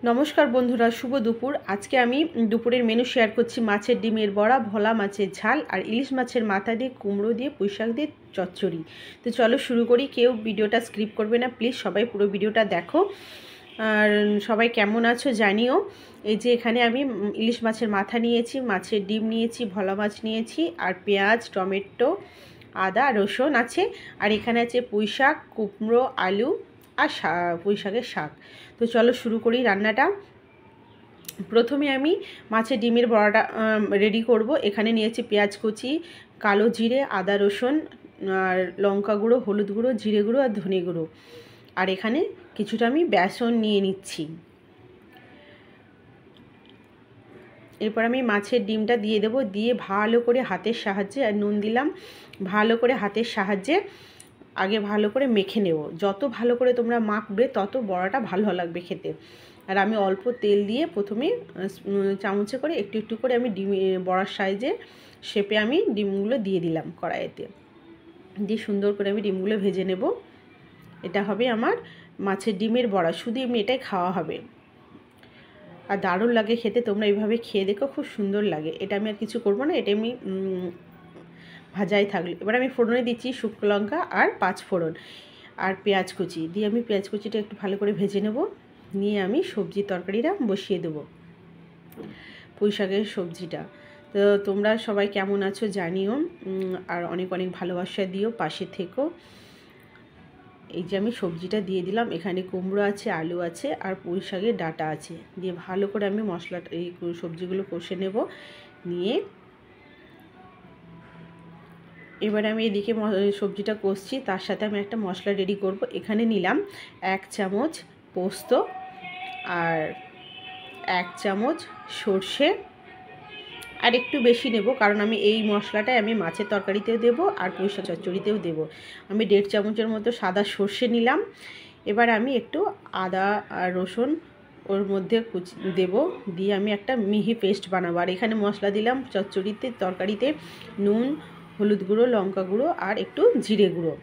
নমস্কার বন্ধুরা, শুভ দুপুর। আজকে আমি দুপুরের মেনু শেয়ার করছি। মাছের ডিমের বড়া, ভোলা মাছের ঝাল আর ইলিশ মাছের মাথা দিয়ে, কুমড়ো দিয়ে, পুঁই শাক দিয়ে চচ্চড়ি। তো চলো শুরু করি। কেউ ভিডিওটা স্কিপ করবে না প্লিজ, সবাই পুরো ভিডিওটা দেখো। আর সবাই কেমন আছো জানিও। এই যে এখানে আমি ইলিশ মাছের মাথা নিয়েছি, মাছের ডিম নিয়েছি, ভোলা মাছ নিয়েছি, আর পেঁয়াজ, টমেটো, আদা, রসুন আছে। আর এখানে আছে পুঁই শাক, কুমড়ো, আলু আর পুঁই শাকের শাক। তো চলো শুরু করি রান্নাটা। প্রথমে আমি মাছের ডিমের বড়াটা রেডি করব। এখানে নিয়েছি পেঁয়াজ কুচি, কালো জিরে, আদা রসুন, আর লঙ্কা গুঁড়ো, হলুদ গুঁড়ো, জিরে গুঁড়ো আর ধনে গুঁড়ো। আর এখানে কিছুটা আমি বেসন নিয়ে নিচ্ছি। এরপর আমি মাছের ডিমটা দিয়ে দেবো, দিয়ে ভালো করে হাতের সাহায্যে, আর নুন দিলাম, ভালো করে হাতের সাহায্যে আগে ভালো করে মেখে নেব। যত ভালো করে তোমরা মাখবে তত বড়াটা ভালো লাগবে খেতে। আর আমি অল্প তেল দিয়ে প্রথমে চামচে করে একটু একটু করে আমি ডিম বড়ার সাইজে শেপে আমি ডিমগুলো দিয়ে দিলাম কড়াইতে, দিয়ে সুন্দর করে আমি ডিমগুলো ভেজে নেব। এটা হবে আমার মাছের ডিমের বড়া, শুধু এমনি এটাই খাওয়া হবে। আর দারুণ লাগে খেতে, তোমরা এইভাবে খেয়ে দেখো, খুব সুন্দর লাগে। এটা আমি আর কিছু করবো না, এটা আমি ভাজাই থাকলো। এবার আমি ফোড়নে দিচ্ছি শুকনো লঙ্কা আর 5 ফোড়ন আর পেঁয়াজ কুচি দিয়ে আমি পেঁয়াজ কুচিটা একটু ভালো করে ভেজে নেব। নিয়ে আমি সবজি তরকারিটা বসিয়ে দেবো, পুঁই শাকের সবজিটা। তো তোমরা সবাই কেমন আছো জানিও, আর অনেক অনেক ভালোবাসা দিও, পাশে থেকো। এই যে আমি সবজিটা দিয়ে দিলাম, এখানে কুমড়ো আছে, আলু আছে আর পুঁই শাকের ডাঁটা আছে। দিয়ে ভালো করে আমি মশলাটা এই সবজিগুলো কষে নেব। নিয়ে এবার আমি এদিকে সবজিটা কষছি, তার সাথে আমি একটা মশলা রেডি করব। এখানে নিলাম 1 চামচ পোস্ত আর 1 চামচ সর্ষে, আর একটু বেশি নেব কারণ আমি এই মশলাটাই আমি মাছের তরকারিতেও দেবো আর পুঁই শাক চচ্চড়িতেও দেবো। আমি 1.5 চামচের মতো সাদা সর্ষে নিলাম। এবার আমি একটু আদা আর রসুন ওর মধ্যে দেব, দিয়ে আমি একটা মিহি পেস্ট বানাবো। আর এখানে মশলা দিলাম চচ্চড়িতে, তরকারিতে নুন, হলুদ গুঁড়ো, লঙ্কা গুঁড়ো আর একটু জিরে গুঁড়ো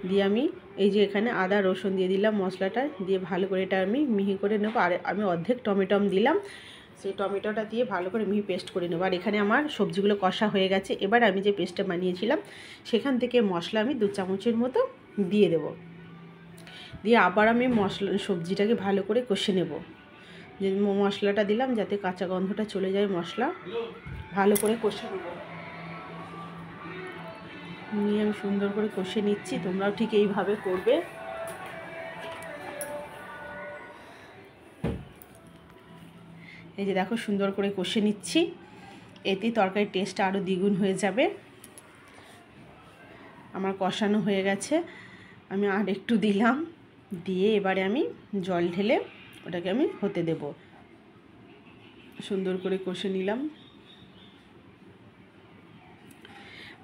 দিয়ে আমি এই যে এখানে আদা রসুন দিয়ে দিলাম মশলাটা, দিয়ে ভালো করে এটা আমি মিহি করে নেবো। আর আমি অর্ধেক টমেটো দিলাম, সেই টমেটোটা দিয়ে ভালো করে মিহি পেস্ট করে নেবো। আর এখানে আমার সবজিগুলো কষা হয়ে গেছে। এবার আমি যে পেস্টটা বানিয়েছিলাম সেখান থেকে মশলা আমি 2 চামচের মতো দিয়ে দেব। দিয়ে আবার আমি সবজিটাকে ভালো করে কষে নেব। যে মশলাটা দিলাম যাতে কাঁচা গন্ধটা চলে যায়, মশলা ভালো করে কষে নেব। নিয়ে আমি সুন্দর করে কষে নিচ্ছি, তোমরাও ঠিক এইভাবে করবে। এই যে দেখো সুন্দর করে কষে নিচ্ছি, এতে তরকারির টেস্টটা আরও দ্বিগুণ হয়ে যাবে। আমার কষানো হয়ে গেছে, আমি আর একটু দিলাম, দিয়ে এবারে আমি জল ঢেলে ওটাকে আমি হতে দেব। সুন্দর করে কষে নিলাম।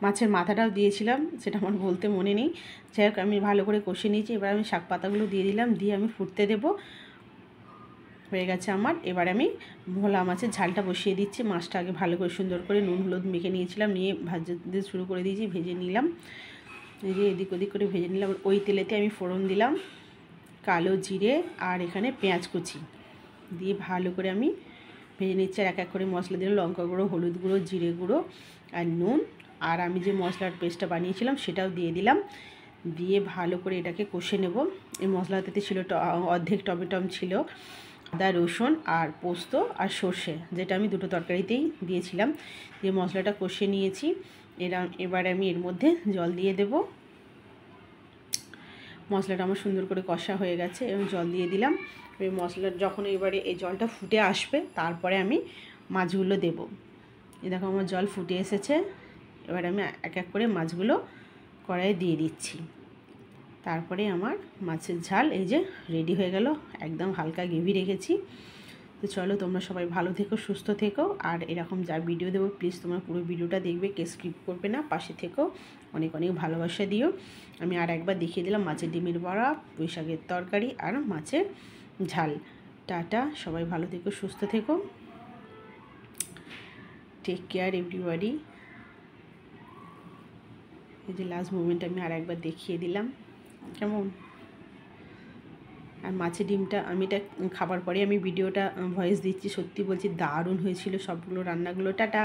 মাছের মাথাটাও দিয়েছিলাম, সেটা আমার বলতে মনে নেই। যাই হোক আমি ভালো করে কষে নিয়েছি। এবার আমি শাক পাতাগুলো দিয়ে দিলাম, দিয়ে আমি ফুটতে দেব। হয়ে গেছে আমার। এবার আমি ভোলা মাছের ঝালটা বসিয়ে দিচ্ছি। মাছটা আগে ভালো করে সুন্দর করে নুন হলুদ মেখে নিয়েছিলাম, নিয়ে ভাজতে শুরু করে দিয়েছি, ভেজে নিলাম। এই যে এদিক ওদিক করে ভেজে নিলাম। ওই তেলেতে আমি ফোড়ন দিলাম কালো জিরে আর এখানে পেঁয়াজ কুচি দিয়ে ভালো করে আমি ভেজে নিচ্ছি। আর এক এক করে মশলা দিলাম, লঙ্কা গুঁড়ো, হলুদ গুঁড়ো, জিরে গুঁড়ো আর নুন। আর আমি যে মশলার পেস্টটা বানিয়েছিলাম সেটাও দিয়ে দিলাম, দিয়ে ভালো করে এটাকে কষে নেব। এই মশলাটাতে ছিল অর্ধেক টমেটো ছিল, আদা রসুন আর পোস্ত আর সর্ষে, যেটা আমি দুটো তরকারিতেই দিয়েছিলাম। দিয়ে মশলাটা কষে নিয়েছি। এবার আমি এর মধ্যে জল দিয়ে দেব। মশলাটা আমার সুন্দর করে কষা হয়ে গেছে এবং জল দিয়ে দিলাম। এই মশলা যখন এবারে এই জলটা ফুটে আসবে তারপরে আমি মাছগুলো দেব। এই দেখো আমার জল ফুটে এসেছে। এবার আমি এক এক করে মাছগুলো কড়াইয়ে দিয়ে দিচ্ছি। তারপরে আমার মাছের ঝাল এই যে রেডি হয়ে গেল, একদম হালকা গ্রেভি রেখেছি। তো চলো তোমরা সবাই ভালো থেকো, সুস্থ থেকো। আর এরকম যা ভিডিও দেবো প্লিজ তোমরা পুরো ভিডিওটা দেখবে, কে স্কিপ করবে না, পাশে থেকো, অনেক অনেক ভালোবাসা দিও। আমি আর একবার দেখিয়ে দিলাম মাছের ডিমের বড়া, পুঁই শাকের তরকারি আর মাছের ঝাল। টাটা, সবাই ভালো থেকো, সুস্থ থেকো, টেক কেয়ার এভরিবডি। এই যে লাস্ট মুভমেন্ট আমি আর একবার দেখিয়ে দিলাম, কেমন। আর মাছের ডিমটা আমি এটা খাবার পরে আমি ভিডিওটা ভয়েস দিচ্ছি, সত্যি বলছি দারুণ হয়েছিল সবগুলো রান্নাগুলো। টাটা।